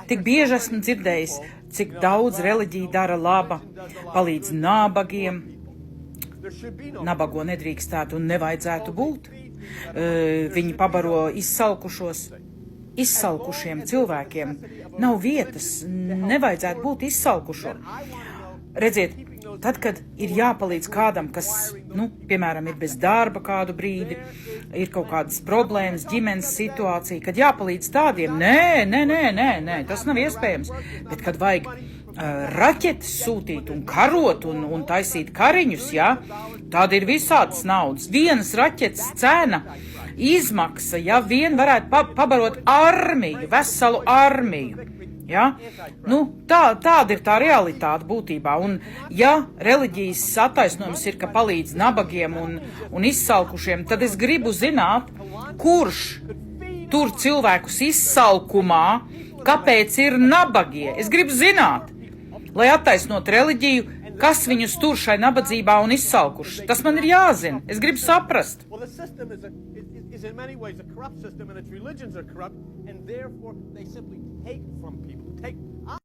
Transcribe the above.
Tik bieži esmu dzirdējis, cik daudz reliģija dara laba, palīdz nabagiem. Nabago nedrīkstētu un nevajadzētu būt. Viņi pabaro izsalkušiem cilvēkiem. Nav vietas, nevajadzētu būt izsalkušo. Redziet, tad, kad ir jāpalīdz kādam, kas, piemēram, ir bez darba kādu brīdi, ir kaut kādas problēmas, ģimenes situācija, kad jāpalīdz tādiem, nē, tas nav iespējams. Bet, kad vajag raķetes sūtīt un karot un taisīt kariņus, ja, tad ir visādas naudas. Vienas raķetes cena, izmaksa, ja vien varētu pabarot armiju, veselu armiju. Ja? Tāda ir tā realitāte būtībā. Un, ja reliģijas attaisnojums ir, ka palīdz nabagiem un izsalkušiem, tad es gribu zināt, kurš tur cilvēkus izsalkumā, kāpēc ir nabagie. Es gribu zināt, lai attaisnot reliģiju, kas viņus tur šai nabadzībā un izsalkuši. Tas man ir jāzina. Es gribu saprast. Is in many ways a corrupt system, and its religions are corrupt, and therefore they simply take from people, take